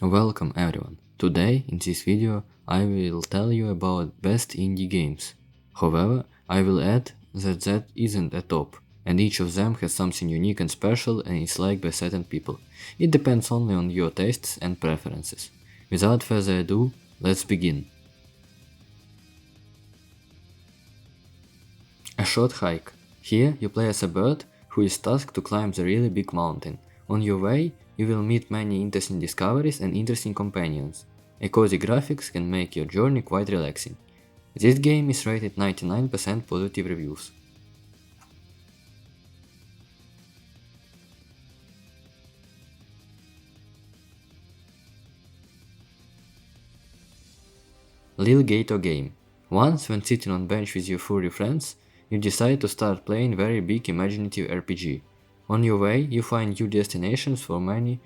Welcome everyone. Today in this video I will tell you about best indie games. However, I will add that isn't a top, and each of them has something unique and special and is liked by certain people. It depends only on your tastes and preferences. Without further ado, let's begin. A short hike. Here you play as a bird who is tasked to climb the really big mountain. On your way, you will meet many interesting discoveries and interesting companions. A cozy graphics can make your journey quite relaxing. This game is rated 99% positive reviews. Lil Gator Game. Once, when sitting on bench with your furry friends, you decide to start playing very big imaginative RPG. On your way, you find new destinations for many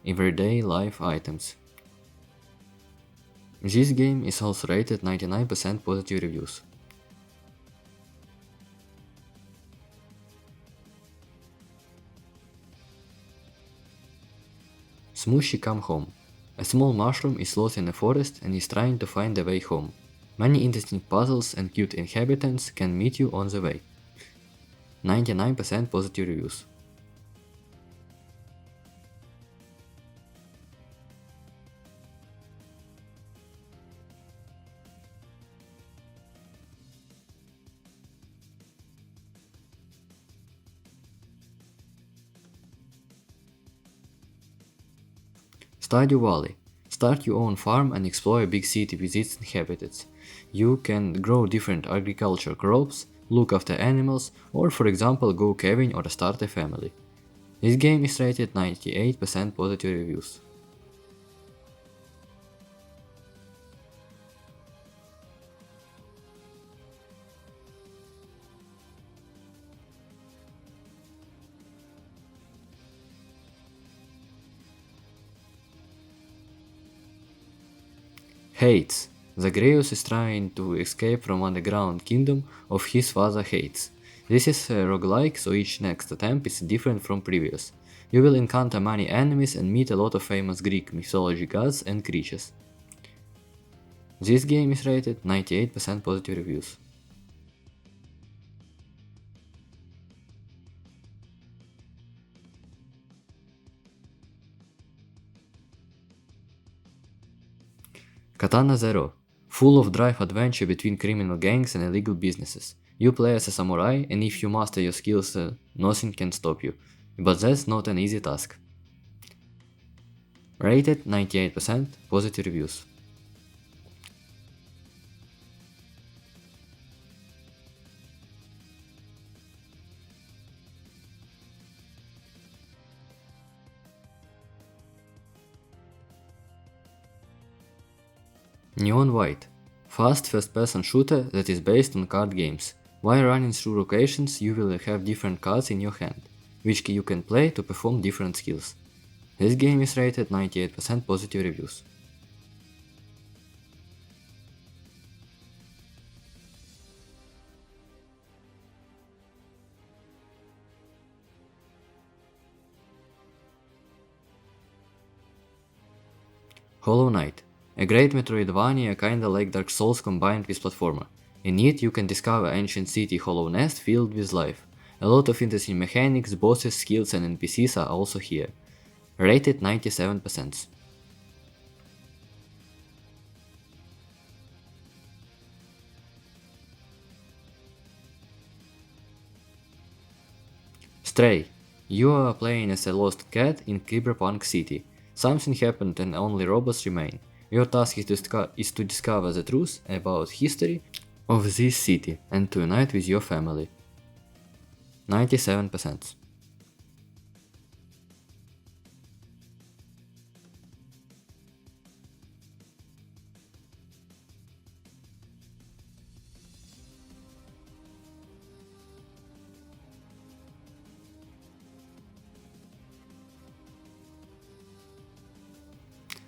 everyday life items. This game is also rated 99% positive reviews. Smushi Come Home. A small mushroom is lost in a forest and is trying to find a way home. Many interesting puzzles and cute inhabitants can meet you on the way. 99% positive reviews. Stardew Valley. Start your own farm and explore a big city with its inhabitants. You can grow different agriculture crops, look after animals, or for example go caving or start a family. This game is rated 98% positive reviews. Hades. Zagreus is trying to escape from underground kingdom of his father Hades. This is a roguelike, so each next attempt is different from previous. You will encounter many enemies and meet a lot of famous Greek mythology gods and creatures. This game is rated 98% positive reviews. Katana ZERO. Full of drive adventure between criminal gangs and illegal businesses. You play as a samurai, and if you master your skills, nothing can stop you. But that's not an easy task. Rated 98% positive reviews. Neon White. Fast first-person shooter that is based on card games. While running through locations, you will have different cards in your hand, which you can play to perform different skills. This game is rated 98% positive reviews. Hollow Knight. A great Metroidvania kinda like Dark Souls combined with platformer. In it you can discover ancient city Hollow Nest filled with life. A lot of interesting mechanics, bosses, skills and NPCs are also here. Rated 97%. Stray. You are playing as a lost cat in Cyberpunk City. Something happened and only robots remain. Your task is to discover the truth about history of this city and to unite with your family. 97%.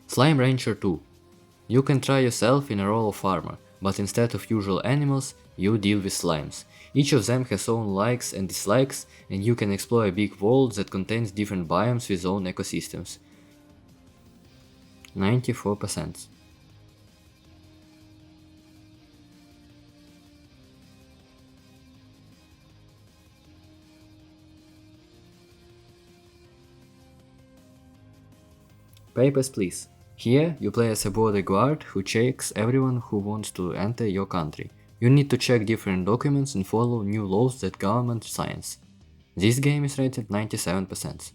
Slime Rancher 2. You can try yourself in a role of farmer, but instead of usual animals, you deal with slimes. Each of them has own likes and dislikes, and you can explore a big world that contains different biomes with own ecosystems. 94%. Papers, please. Here, you play as a border guard who checks everyone who wants to enter your country. You need to check different documents and follow new laws that government signs. This game is rated 97%.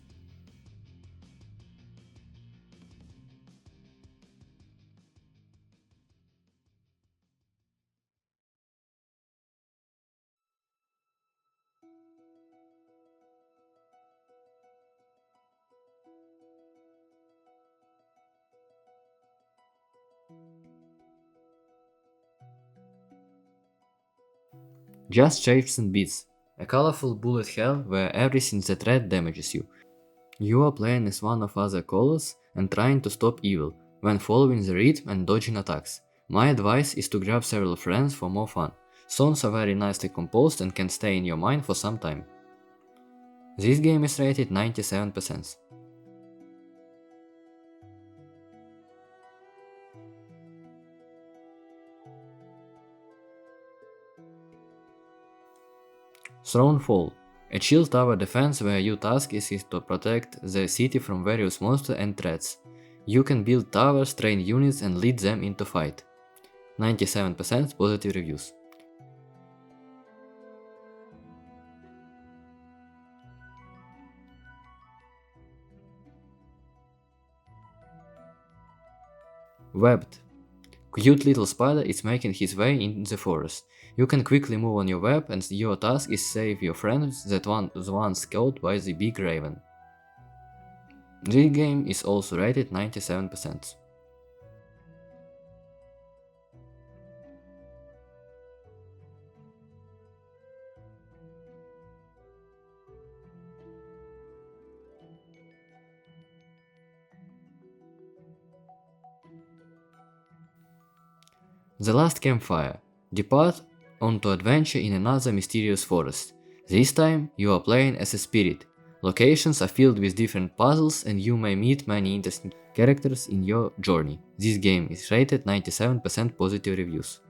Just shapes and beats. A colorful bullet hell where everything that red damages you. You are playing as one of other colors and trying to stop evil, when following the rhythm and dodging attacks. My advice is to grab several friends for more fun. Songs are very nicely composed and can stay in your mind for some time. This game is rated 97%. Thronefall. A chill tower defense where your task is to protect the city from various monsters and threats. You can build towers, train units and lead them into fight. 97% positive reviews. Webbed. Cute little spider is making his way in the forest. You can quickly move on your web and your task is save your friends that was once killed by the big raven. This game is also rated 97%. The Last Campfire. Depart on to adventure in another mysterious forest. This time you are playing as a spirit. Locations are filled with different puzzles and you may meet many interesting characters in your journey. This game is rated 97% positive reviews.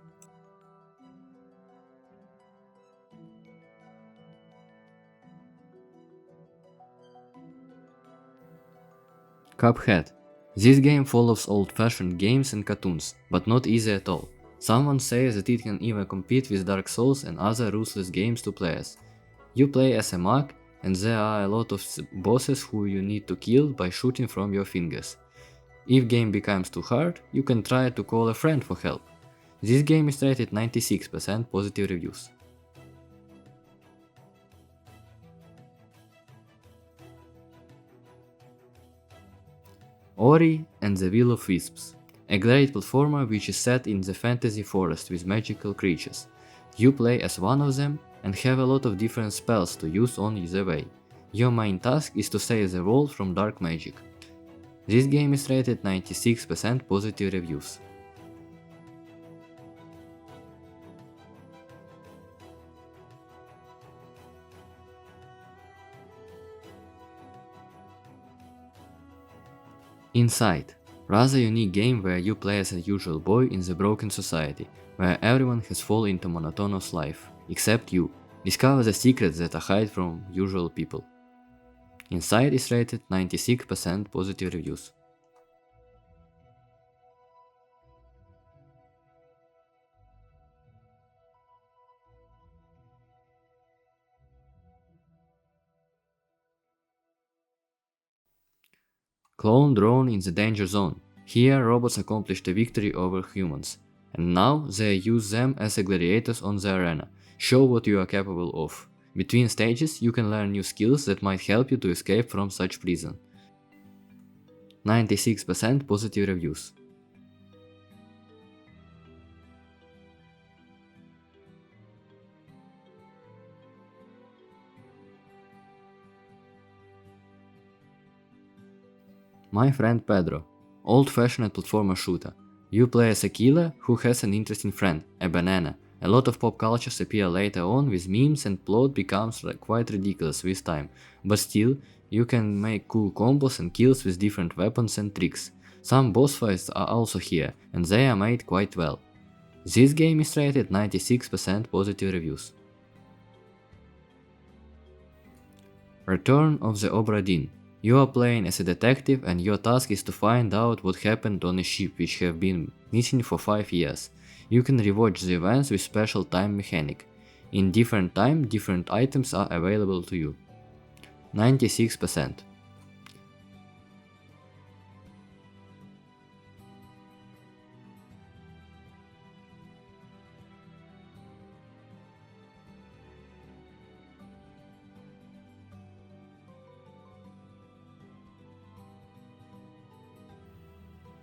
Cuphead. This game follows old-fashioned games and cartoons, but not easy at all. Someone says that it can even compete with Dark Souls and other ruthless games to players. You play as a monk, and there are a lot of bosses who you need to kill by shooting from your fingers. If game becomes too hard, you can try to call a friend for help. This game is rated 96% positive reviews. Ori and the Will of Wisps. A great platformer which is set in the fantasy forest with magical creatures. You play as one of them and have a lot of different spells to use on the way. Your main task is to save the world from dark magic. This game is rated 96% positive reviews. Inside. Rather unique game where you play as a usual boy in the broken society, where everyone has fallen into monotonous life, except you. Discover the secrets that are hid from usual people. Inside is rated 96% positive reviews. Clone drone in the danger zone. Here robots accomplished a victory over humans, and now they use them as gladiators on the arena. Show what you are capable of. Between stages you can learn new skills that might help you to escape from such prison. 96% positive reviews. My Friend Pedro. Old-fashioned platformer shooter. You play as a killer who has an interesting friend, a banana. A lot of pop cultures appear later on with memes and plot becomes quite ridiculous with time, but still, you can make cool combos and kills with different weapons and tricks. Some boss fights are also here, and they are made quite well. This game is rated 96% positive reviews. Return of the Obra Dinn. You are playing as a detective and your task is to find out what happened on a ship which have been missing for 5 years. You can rewatch the events with special time mechanic. In different time, different items are available to you. 96%.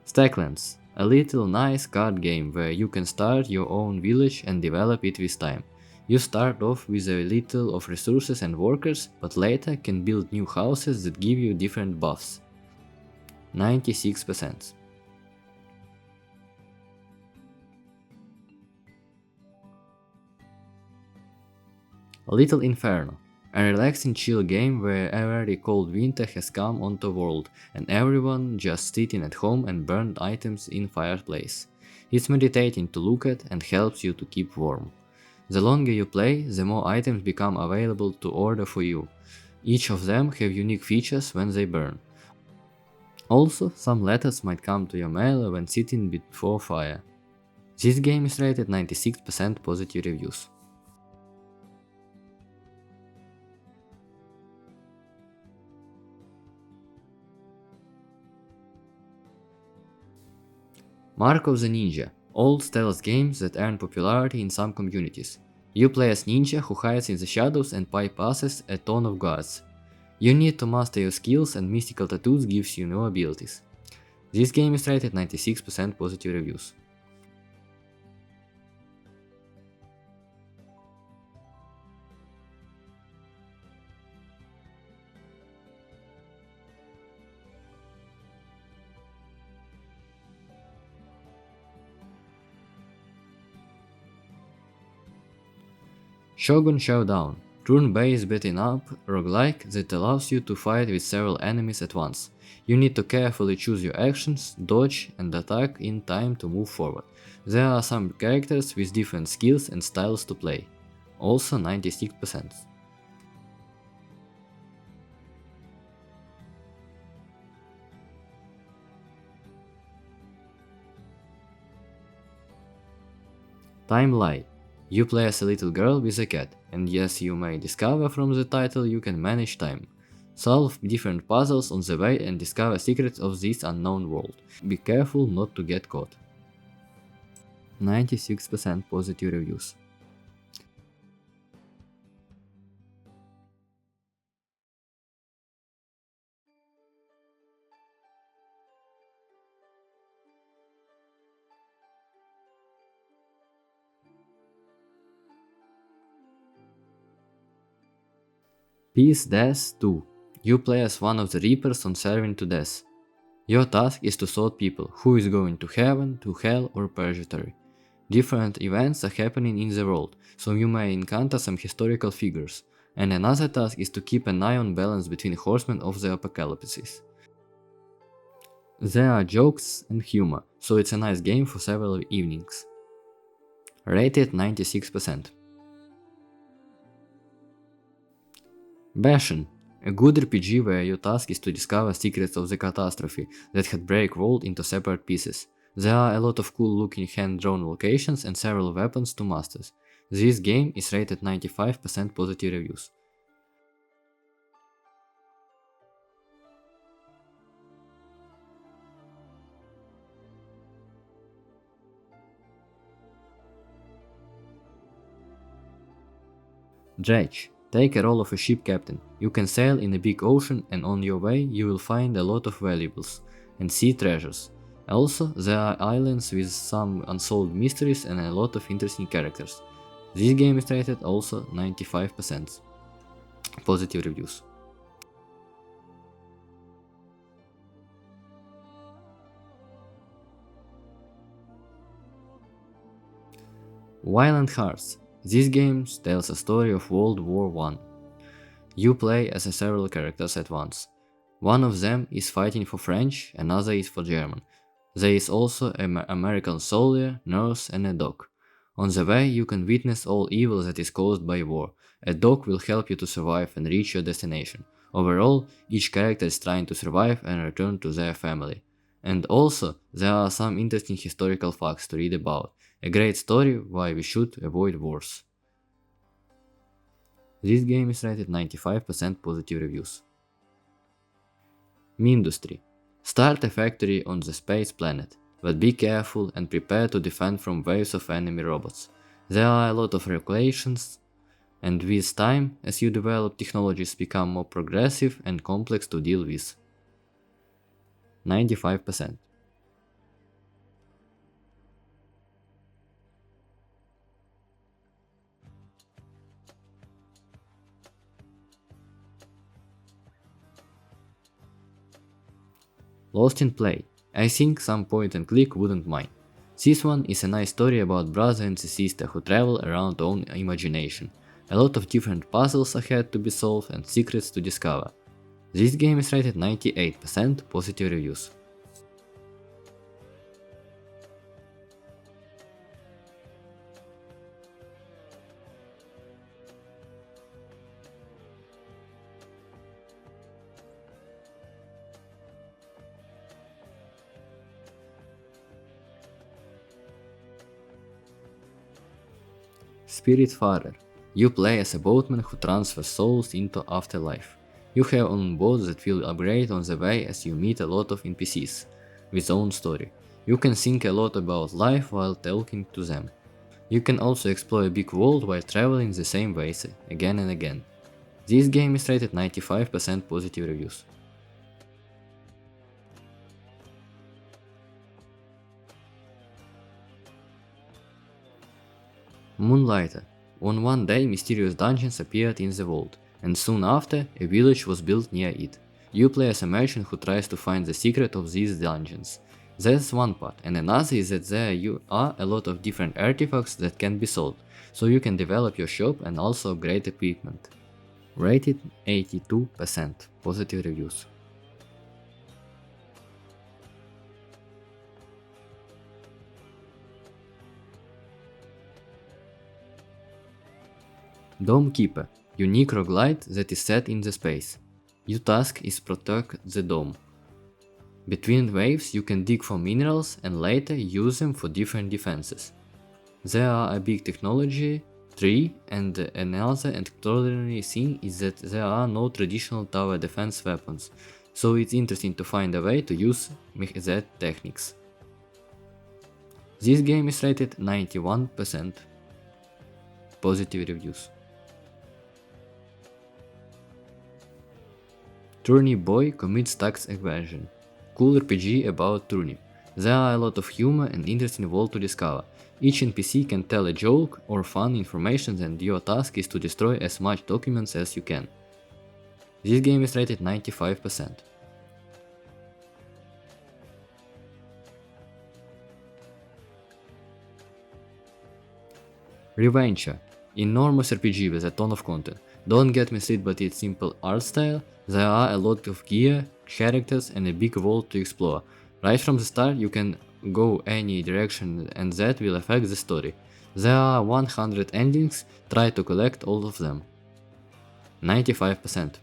Stacklands, a little nice card game where you can start your own village and develop it with time. You start off with a little of resources and workers, but later can build new houses that give you different buffs. 96%. Little Inferno, a relaxing chill game where every cold winter has come onto the world and everyone just sitting at home and burned items in fireplace. It's meditating to look at and helps you to keep warm. The longer you play, the more items become available to order for you. Each of them have unique features when they burn. Also, some letters might come to your mail when sitting before fire. This game is rated 96% positive reviews. Mark of the Ninja, old stealth games that earn popularity in some communities. You play as ninja who hides in the shadows and bypasses a ton of guards. You need to master your skills and mystical tattoos gives you new abilities. This game is rated 96% positive reviews. Shogun Showdown, turn-based beating up roguelike that allows you to fight with several enemies at once. You need to carefully choose your actions, dodge and attack in time to move forward. There are some characters with different skills and styles to play. Also 96%. Timelie. You play as a little girl with a cat, and yes, you may discover from the title you can manage time. Solve different puzzles on the way and discover secrets of this unknown world. Be careful not to get caught. 96% positive reviews. Peace Death 2. You play as one of the Reapers on serving to death. Your task is to sort people, who is going to heaven, to hell or purgatory. Different events are happening in the world, so you may encounter some historical figures, and another task is to keep an eye on balance between horsemen of the apocalypses. There are jokes and humor, so it's a nice game for several evenings. Rated 96%. Bastion, a good RPG where your task is to discover secrets of the catastrophe that had break world into separate pieces. There are a lot of cool looking hand-drawn locations and several weapons to master. This game is rated 95% positive reviews. Dredge. Take a role of a ship captain. You can sail in a big ocean and on your way you will find a lot of valuables and sea treasures. Also, there are islands with some unsolved mysteries and a lot of interesting characters. This game is rated also 95% positive reviews. Violent Hearts. This game tells a story of World War I. You play as several characters at once. One of them is fighting for French, another is for German. There is also an American soldier, nurse and a dog. On the way you can witness all evil that is caused by war. A dog will help you to survive and reach your destination. Overall, each character is trying to survive and return to their family. And also, there are some interesting historical facts to read about. A great story why we should avoid wars. This game is rated 95% positive reviews. Mindustry. Start a factory on the space planet, but be careful and prepare to defend from waves of enemy robots. There are a lot of regulations, and with time, as you develop, technologies become more progressive and complex to deal with. 95%. Lost in Play. I think some point and click wouldn't mind. This one is a nice story about brother and sister who travel around own imagination. A lot of different puzzles ahead to be solved and secrets to discover. This game is rated 98% positive reviews. Spiritfarer. You play as a boatman who transfers souls into afterlife. You have own boats that will upgrade on the way as you meet a lot of NPCs with own story. You can think a lot about life while talking to them. You can also explore a big world while traveling the same ways again and again. This game is rated 95% positive reviews. Moonlighter. On one day, mysterious dungeons appeared in the world, and soon after, a village was built near it. You play as a merchant who tries to find the secret of these dungeons. That's one part, and another is that there are a lot of different artifacts that can be sold, so you can develop your shop and also upgrade equipment. Rated 82% positive reviews. Dome Keeper. Unique roguelite that is set in the space. Your task is protect the dome. Between waves you can dig for minerals and later use them for different defenses. There are a big technology tree, and another extraordinary thing is that there are no traditional tower defense weapons, so it's interesting to find a way to use that techniques. This game is rated 91% positive reviews. Turnip Boy commits tax evasion. Cool RPG about Turnip. There are a lot of humor and interesting world to discover. Each NPC can tell a joke or fun information, and your task is to destroy as much documents as you can. This game is rated 95%. Reventure. Enormous RPG with a ton of content. Don't get misled by its simple art style. There are a lot of gear, characters and a big world to explore. Right from the start you can go any direction and that will affect the story. There are 100 endings, try to collect all of them. 95%.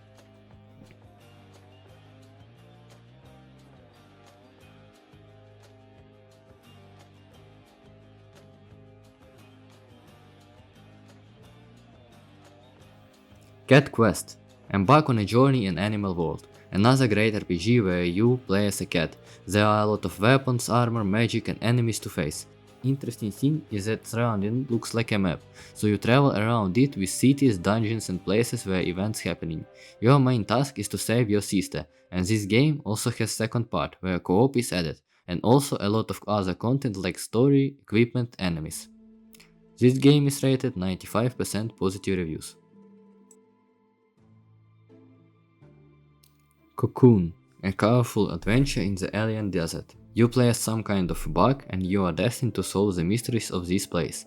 Cat Quest. Embark on a journey in Animal World. Another great RPG where you play as a cat. There are a lot of weapons, armor, magic and enemies to face. Interesting thing is that surrounding looks like a map, so you travel around it with cities, dungeons and places where events happening. Your main task is to save your sister, and this game also has second part where co-op is added, and also a lot of other content like story, equipment, enemies. This game is rated 95% positive reviews. Cocoon, a colorful adventure in the alien desert. You play as some kind of bug and you are destined to solve the mysteries of this place.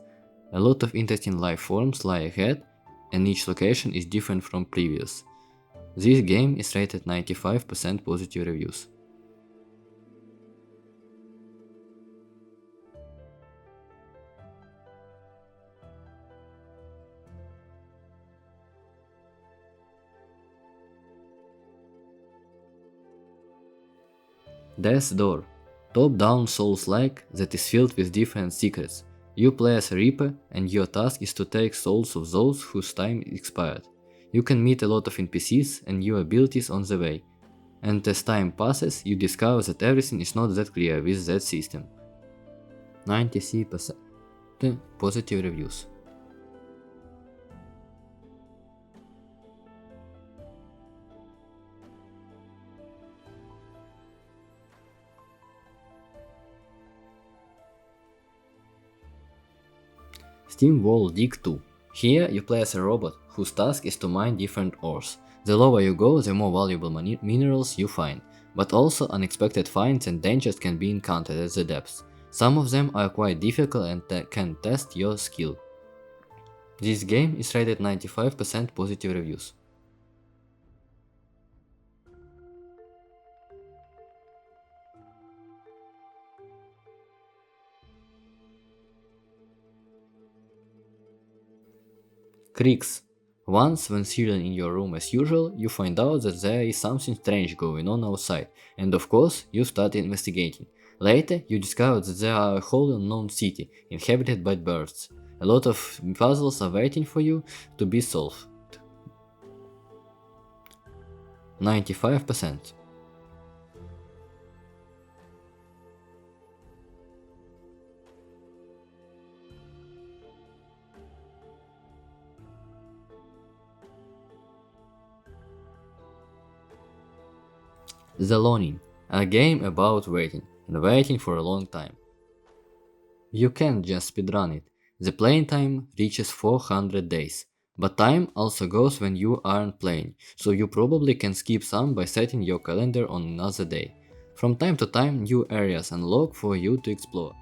A lot of interesting life forms lie ahead and each location is different from previous. This game is rated 95% positive reviews. Death's Door. Top-down Souls-like that is filled with different secrets. You play as a Reaper and your task is to take souls of those whose time expired. You can meet a lot of NPCs and new abilities on the way. And as time passes, you discover that everything is not that clear with that system. 93% positive reviews. SteamWorld Dig 2. Here you play as a robot whose task is to mine different ores. The lower you go, the more valuable minerals you find, but also unexpected finds and dangers can be encountered at the depths. Some of them are quite difficult and can test your skill. This game is rated 95% positive reviews. Creaks. Once, when chilling in your room as usual, you find out that there is something strange going on outside, and of course, you start investigating. Later, you discover that there are a whole unknown city, inhabited by birds. A lot of puzzles are waiting for you to be solved. 95%. The Longing, a game about waiting, and waiting for a long time. You can't just speedrun it, the playing time reaches 400 days, but time also goes when you aren't playing, so you probably can skip some by setting your calendar on another day. From time to time new areas unlock for you to explore,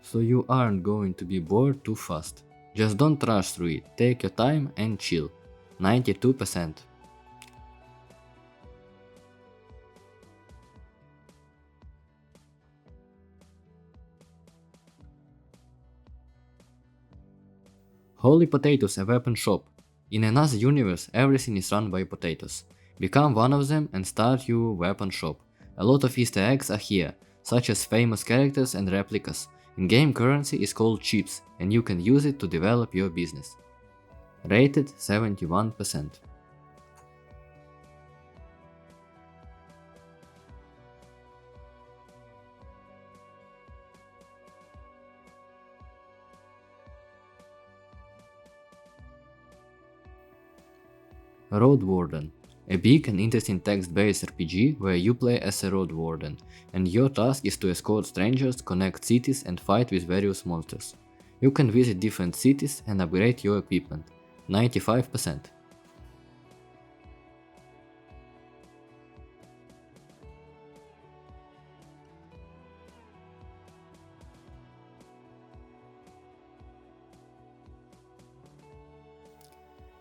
so you aren't going to be bored too fast. Just don't rush through it, take your time and chill. 92%. Holy Potatoes, a weapon shop. In another universe, everything is run by potatoes. Become one of them and start your weapon shop. A lot of Easter eggs are here, such as famous characters and replicas. In-game currency is called chips, and you can use it to develop your business. Rated 71%. Roadwarden, a big and interesting text-based RPG where you play as a Roadwarden, and your task is to escort strangers, connect cities and fight with various monsters. You can visit different cities and upgrade your equipment. 95%.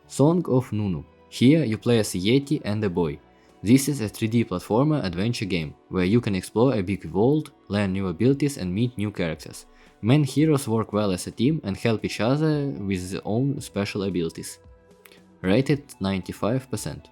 Song of Nunu. Here you play as a Yeti and a boy. This is a 3D platformer adventure game, where you can explore a big world, learn new abilities and meet new characters. Main heroes work well as a team and help each other with their own special abilities. Rated 95%.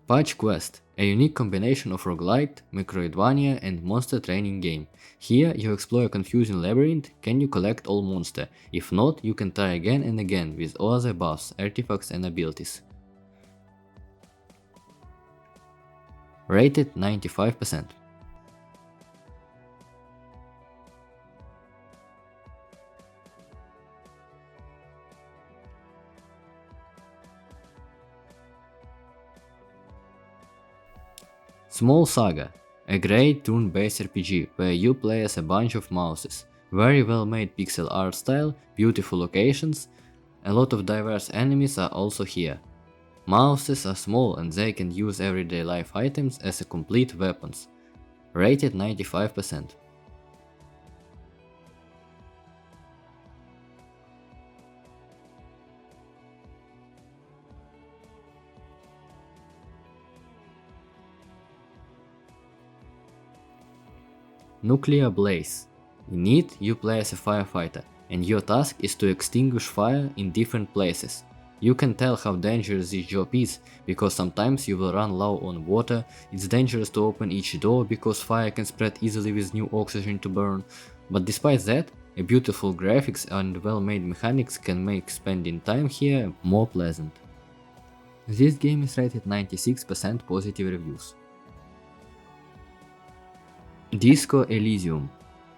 Patch Quest, a unique combination of roguelite, Metroidvania and monster training game. Here you explore a confusing labyrinth. Can you collect all monsters? If not, you can try again and again with other buffs, artifacts and abilities. Rated 95%. Small Saga, a great turn-based RPG where you play as a bunch of mouses. Very well made pixel art style, beautiful locations, a lot of diverse enemies are also here. Mouses are small and they can use everyday life items as a complete weapons. Rated 95%. Nuclear Blaze. In it, you play as a firefighter, and your task is to extinguish fire in different places. You can tell how dangerous this job is, because sometimes you will run low on water, it's dangerous to open each door because fire can spread easily with new oxygen to burn, but despite that, a beautiful graphics and well-made mechanics can make spending time here more pleasant. This game is rated 96% positive reviews. Disco Elysium.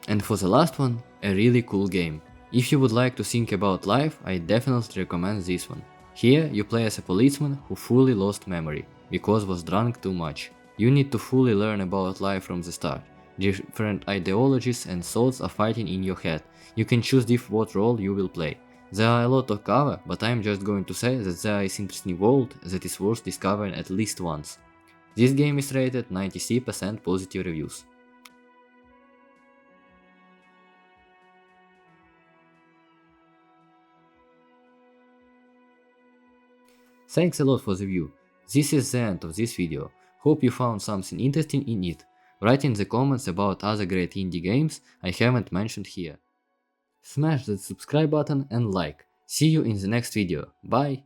And for the last one, a really cool game. If you would like to think about life, I definitely recommend this one. Here you play as a policeman who fully lost memory, because was drunk too much. You need to fully learn about life from the start. Different ideologies and thoughts are fighting in your head. You can choose what role you will play. There are a lot to cover, but I am just going to say that there is interesting world that is worth discovering at least once. This game is rated 93% positive reviews. Thanks a lot for the view. This is the end of this video. Hope you found something interesting in it. Write in the comments about other great indie games I haven't mentioned here. Smash that subscribe button and like. See you in the next video. Bye!